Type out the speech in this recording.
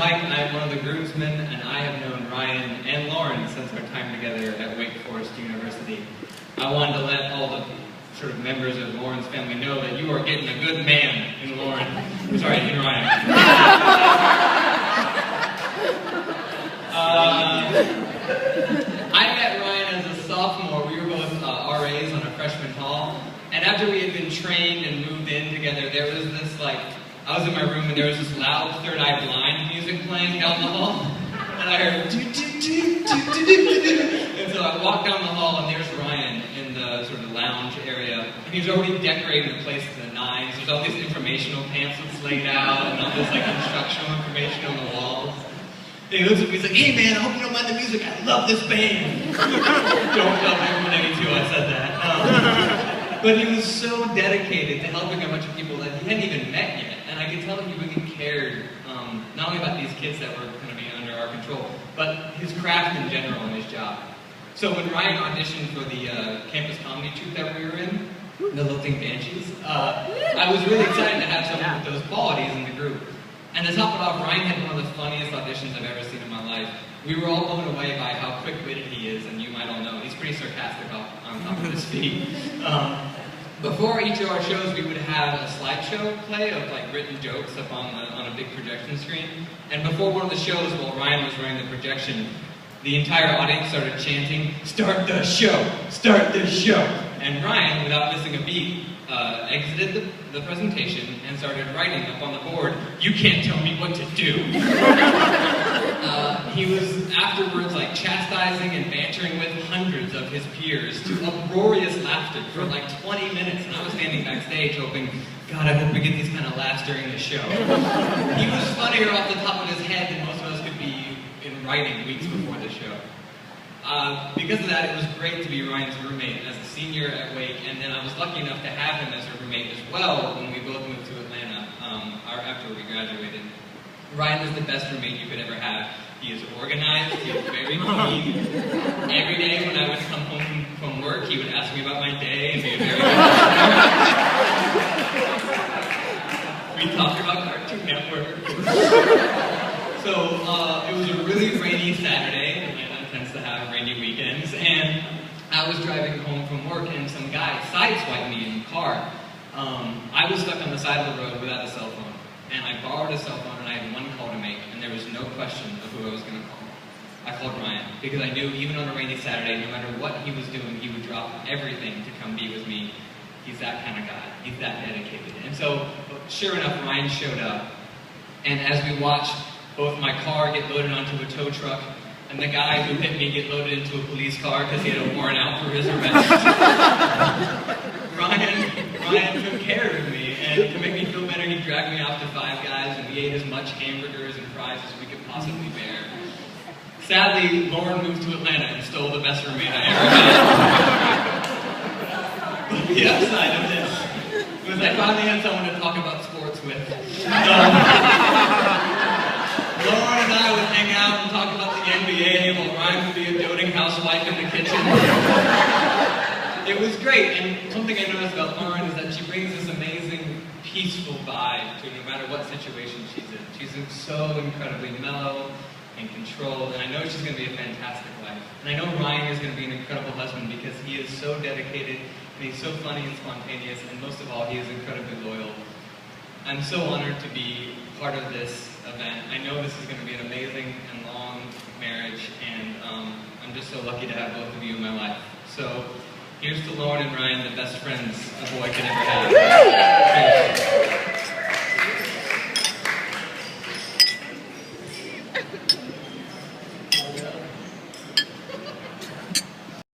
Mike, I'm one of the groomsmen, and I have known Ryan and Lauren since our time together at Wake Forest University. I wanted to let all the sort of members of Lauren's family know that you are getting a good man in Lauren. Sorry, in Ryan. I met Ryan as a sophomore. We were both RAs on a freshman hall, and after we had been trained and moved in together, there was this I was in my room and there was this loud Third Eye Blind music playing down the hall, and I heard doo doo doo doo doo doo doo. And so I walked down the hall and there's Ryan in the sort of lounge area, and he's already decorated the place to the nines. There's all these informational pamphlets laid out and all this instructional information on the walls. And he looks at me, he's like, "Hey man, I hope you don't mind the music, I love this band." Don't tell everyone 82 I said that. But he was so dedicated to helping a bunch of people that he hadn't even met yet. And I could tell that he really cared, not only about these kids that were going to be under our control, but his craft in general and his job. So when Ryan auditioned for the campus comedy troupe that we were in, the Lilting Banshees, I was really excited to have someone with those qualities in the group. And to top it off, Ryan had one of the funniest auditions I've ever seen in my life. We were all blown away by how quick-witted he is, and you might all know, he's pretty sarcastic on top of his feet. Before each of our shows, we would have a slideshow play of written jokes up on a big projection screen. And before one of the shows, while Ryan was running the projection, the entire audience started chanting, "Start the show! Start the show!" And Ryan, without missing a beat, exited the presentation and started writing up on the board, "You can't tell me what to do." He was afterwards chastising and bantering with hundreds of his peers to uproarious laughter for 20 minutes, and I was standing backstage hoping, God, I hope we get these kind of laughs during the show. He was funnier off the top of his head than most of us could be in writing weeks before the show. Because of that, it was great to be Ryan's roommate as a senior at Wake, and then I was lucky enough to have him as a roommate as well when we both moved to Atlanta after we graduated. Ryan is the best roommate you could ever have. He is organized, he is very clean. Every day when I would come home from work, he would ask me about my day and be a very good We talked about Cartoon Network. So it was a really rainy Saturday. Atlanta tends to have rainy weekends, and I was driving home from work and some guy sideswiped me in the car. I was stuck on the side of the road without a cell phone. And I borrowed a cell phone and I had one call to make, and there was no question of who I was going to call. I called Ryan, because I knew even on a rainy Saturday, no matter what he was doing, he would drop everything to come be with me. He's that kind of guy. He's that dedicated. And so, sure enough, Ryan showed up. And as we watched both my car get loaded onto a tow truck, and the guy who hit me get loaded into a police car because he had a warrant out for his arrest, Ryan took care of me. And to make me feel better, he dragged me off to Five Guys, and we ate as much hamburgers and fries as we could possibly bear. Sadly, Lauren moved to Atlanta and stole the best roommate I ever had. But the upside of this was I finally had someone to talk about sports with. Lauren and I would hang out and talk about the NBA while Ryan would be a doting housewife in the kitchen. It was great, and something I noticed about Lauren is that she brings this amazing, peaceful vibe to no matter what situation she's in. She's so incredibly mellow and controlled, and I know she's going to be a fantastic wife. And I know Ryan is going to be an incredible husband because he is so dedicated, and he's so funny and spontaneous, and most of all, he is incredibly loyal. I'm so honored to be part of this event. I know this is going to be an amazing and long marriage, and I'm just so lucky to have both of you in my life. So, here's to Lauren and Ryan, the best friends a boy could ever have.